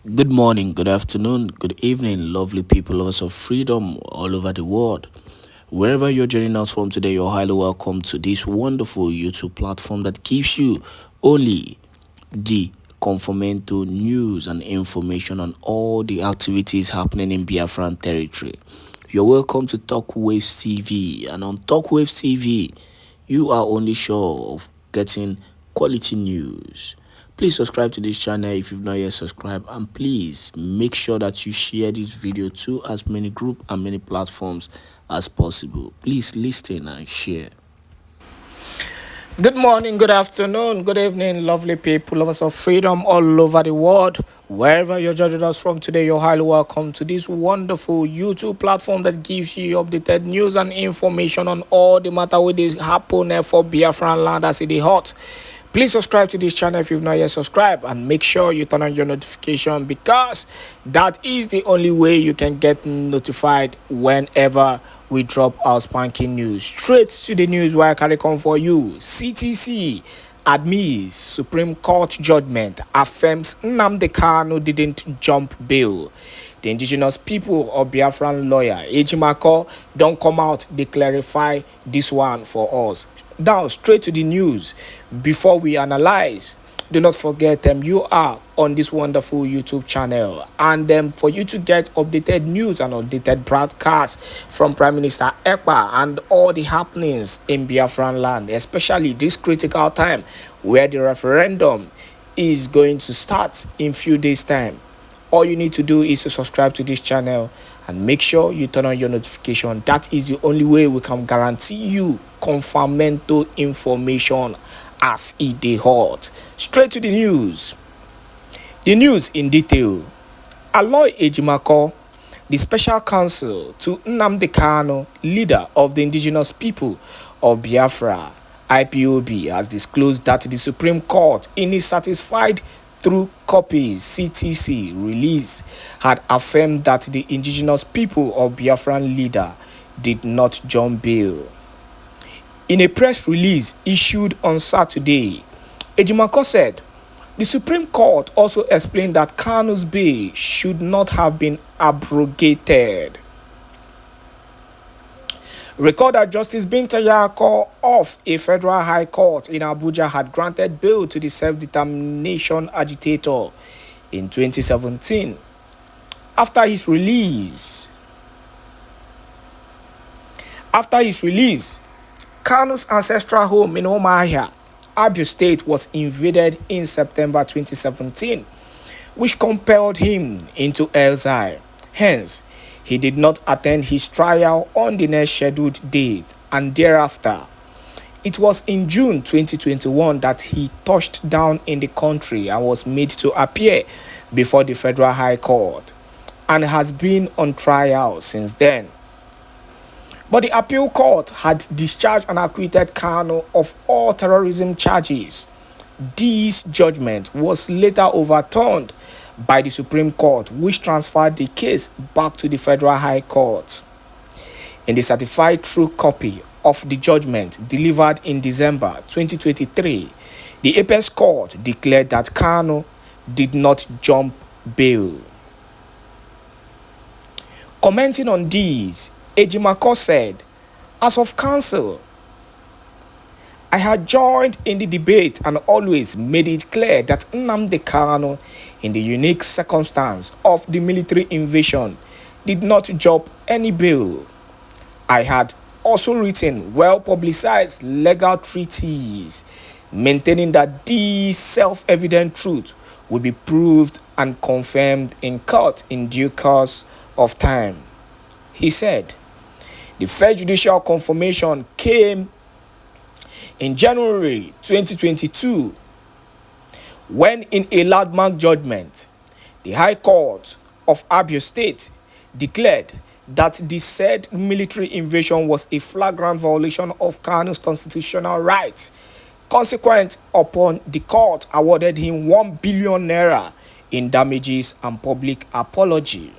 Good morning, good afternoon, good evening, lovely people, lovers of freedom all over the world. Wherever you're joining us from today, you're highly welcome to this wonderful YouTube platform that gives you only the conformento news and information on all the activities happening in Biafran territory. You're welcome to Talk Waves TV, and on Talk Waves TV, you are only sure of getting quality news. Please subscribe to this channel if you've not yet subscribed, and please make sure that you share this video to as many groups and many platforms as possible. Please listen and share. Good morning, good afternoon, good evening, lovely people, lovers of freedom all over the world. Wherever you're joining us from today, you're highly welcome to this wonderful YouTube platform that gives you updated news and information on all the matter with is happening for Biafraland as it is hot. Please subscribe to this channel if you've not yet subscribed, and make sure you turn on your notification, because that is the only way you can get notified whenever we drop our spanking news. Straight to the news where I carry come for you. CTC admits Supreme Court judgment affirms Nnamdi Kanu didn't jump bail. The indigenous people of Biafran lawyer Ejimako don't come out, they clarify this one for us. Now, straight to the news. Before we analyze, do not forget you are on this wonderful YouTube channel, and for you to get updated news and updated broadcasts from Prime Minister Ekpa and all the happenings in Biafran land, especially this critical time where the referendum is going to start in few days time. All you need to do is to subscribe to this channel and make sure you turn on your notification. That is the only way we can guarantee you confirmento information as it dey hot. Straight to the news. The news in detail. Aloy Ejimako, the special counsel to Nnamdi Kanu, leader of the indigenous people of Biafra, IPOB, has disclosed that the Supreme Court, in its satisfied through copies CTC release, had affirmed that the indigenous people of Biafran leader did not jump bail. In a press release issued on Saturday, Ejimako said the Supreme Court also explained that Kanu's bail should not have been abrogated. Record that Justice Binta Yako of a federal high court in Abuja had granted bail to the self-determination agitator in 2017. After his release, Kanu's ancestral home in Omahia, Abia State, was invaded in September 2017, which compelled him into exile. Hence, he did not attend his trial on the next scheduled date, and thereafter, it was in June 2021 that he touched down in the country and was made to appear before the Federal High Court, and has been on trial since then. But the appeal court had discharged and acquitted Kanu of all terrorism charges. This judgment was later overturned by the Supreme Court, which transferred the case back to the Federal High Court. In the certified true copy of the judgment delivered in December 2023, the Apex Court declared that Kanu did not jump bail. Commenting on this, Ejimako said, "As of counsel, I had joined in the debate and always made it clear that Nnamdi Kanu, in the unique circumstance of the military invasion, did not jump any bail. I had also written well-publicized legal treaties maintaining that this self-evident truth will be proved and confirmed in court in due course of time." He said, the first judicial confirmation came in January 2022, when in a landmark judgment, the High Court of Abia State declared that the said military invasion was a flagrant violation of Kanu's constitutional rights. Consequent upon, the court awarded him 1 billion naira in damages and public apology.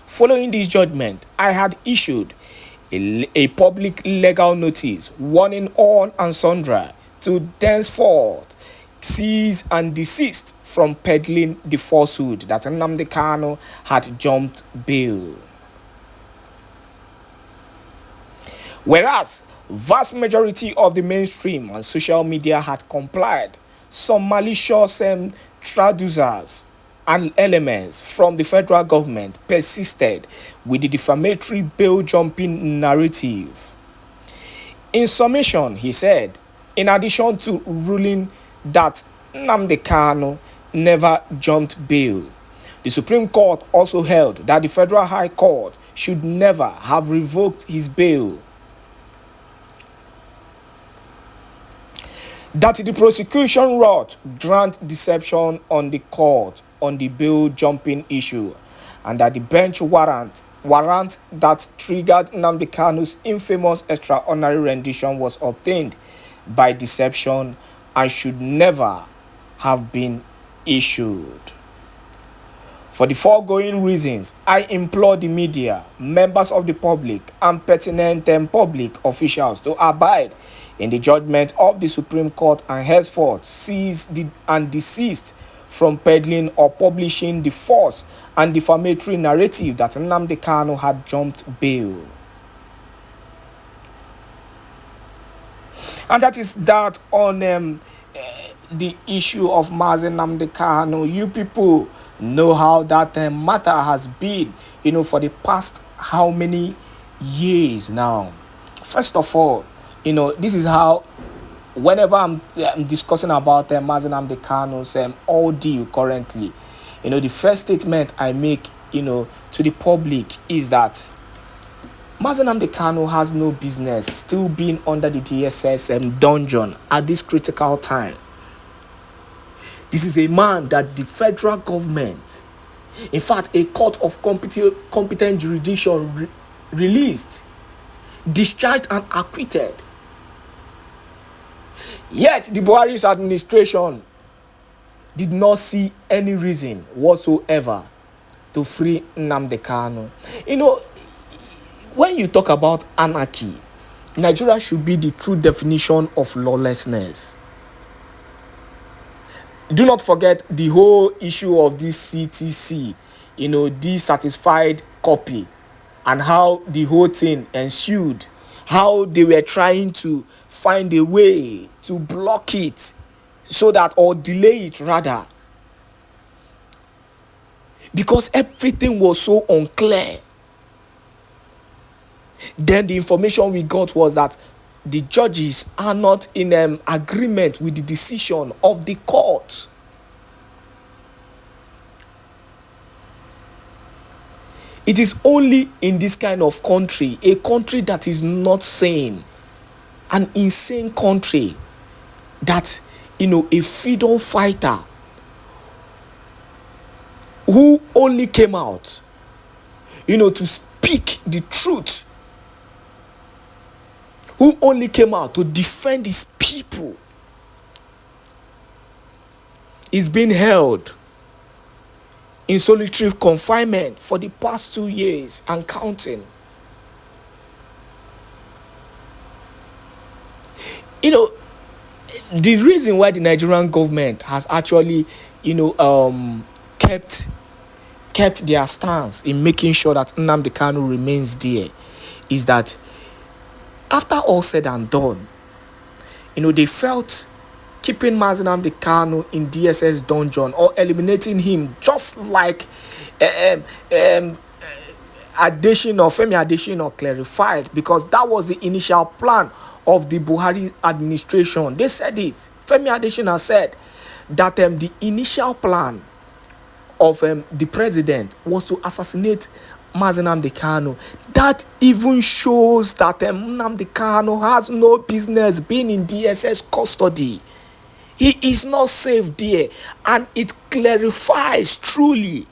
Following this judgment, I had issued a public legal notice warning all and sundry to thenceforth cease and desist from peddling the falsehood that Nnamdi Kanu had jumped bail. Whereas vast majority of the mainstream and social media had complied, some malicious traducers and elements from the federal government persisted with the defamatory bail jumping narrative. In summation, he said, in addition to ruling that Nnamdi Kanu never jumped bail, the Supreme Court also held that the Federal High Court should never have revoked his bail. That the prosecution wrought grand deception on the court on the bail jumping issue, and that the bench warrant that triggered Nnamdi Kanu's infamous extraordinary rendition was obtained by deception and should never have been issued. For the foregoing reasons, I implore the media, members of the public, and pertinent public officials to abide in the judgment of the Supreme Court and henceforth cease and desist from peddling or publishing the false and defamatory narrative that Nnamdi Kanu had jumped bail. And that is that on the issue of Mazi Nnamdi Kanu. You people know how that matter has been, for the past how many years now. First of all, this is how, whenever I'm discussing about Mazi Nnamdi Kanu's ordeal currently, the first statement I make, to the public is that Mazi Nnamdi Kanu has no business still being under the DSS dungeon at this critical time. This is a man that the federal government, in fact, a court of competent jurisdiction released, discharged and acquitted. Yet the Buhari's administration did not see any reason whatsoever to free Nnamdi Kanu. When you talk about anarchy, Nigeria should be the true definition of lawlessness. Do not forget the whole issue of this CTC, dissatisfied copy, and how the whole thing ensued, how they were trying to find a way to block it or delay it rather, because everything was so unclear. Then the information we got was that the judges are not in agreement with the decision of the court. It is only in this kind of country, a country that is not sane, an insane country, that a freedom fighter who only came out to speak the truth, who only came out to defend his people, is being held in solitary confinement for the past 2 years and counting. The reason why the Nigerian government has actually, kept their stance in making sure that Nnamdi Kanu remains there is that after all said and done, they felt keeping Mazi Nnamdi Kanu in DSS dungeon or eliminating him, just like Femi Adesina clarified, because that was the initial plan of the Buhari administration. They said it. Femi Adesina said that the initial plan of the president was to assassinate Mazi Nnamdi Kanu. That even shows that Nnamdi Kanu has no business being in DSS custody. He is not safe there, and it clarifies truly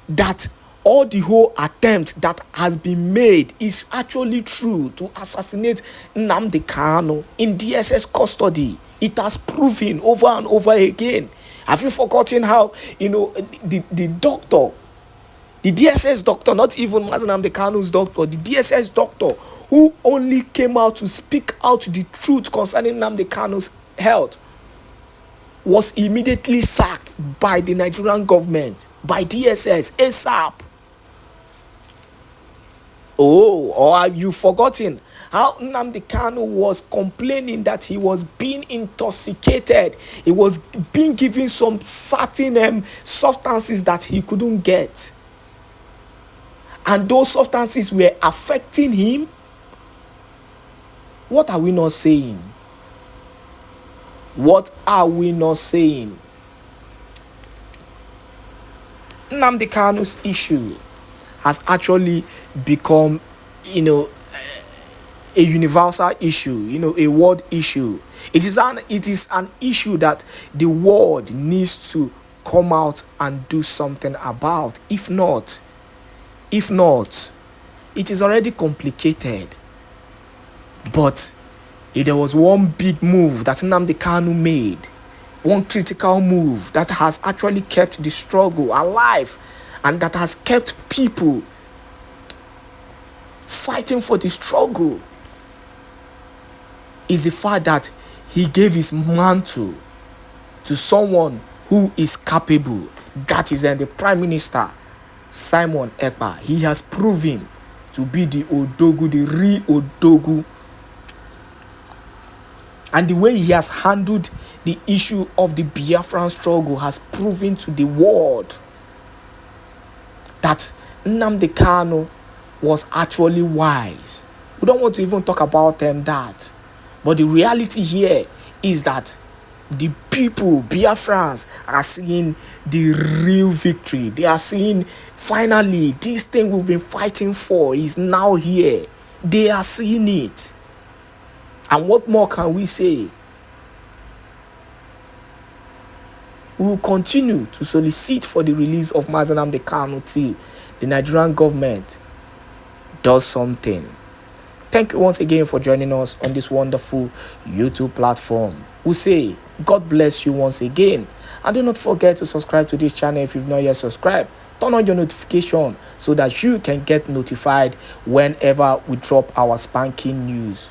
that all the whole attempt that has been made is actually true to assassinate Nnamdi Kanu in DSS custody. It has proven over and over again. Have you forgotten how, the doctor, the DSS doctor, not even Mazi Nnamdi Kanu's doctor, the DSS doctor who only came out to speak out the truth concerning Nnamdi Kanu's health, was immediately sacked by the Nigerian government, by DSS, ASAP. Oh, or have you forgotten how Nnamdi Kanu was complaining that he was being intoxicated? He was being given some certain substances that he couldn't get. And those substances were affecting him. What are we not saying? What are we not saying? Nnamdi Kanu's issue has actually become, a universal issue, a world issue. It is an issue that the world needs to come out and do something about. If not, it is already complicated. But if there was one big move that Nnamdi Kanu made, one critical move that has actually kept the struggle alive and that has kept people fighting for the struggle, is the fact that he gave his mantle to someone who is capable. That is the Prime Minister, Simon Ekpa. He has proven to be the Odogu, the real Odogu. And the way he has handled the issue of the Biafran struggle has proven to the world that Nnamdi Kanu was actually wise. We don't want to even talk about that. But the reality here is that the people, Biafrans, are seeing the real victory. They are seeing, finally, this thing we've been fighting for is now here. They are seeing it. And what more can we say? We will continue to solicit for the release of Nnamdi Kanu till the Nigerian government does something. Thank you once again for joining us on this wonderful YouTube platform. We say God bless you once again. And do not forget to subscribe to this channel if you've not yet subscribed. Turn on your notification so that you can get notified whenever we drop our spanking news.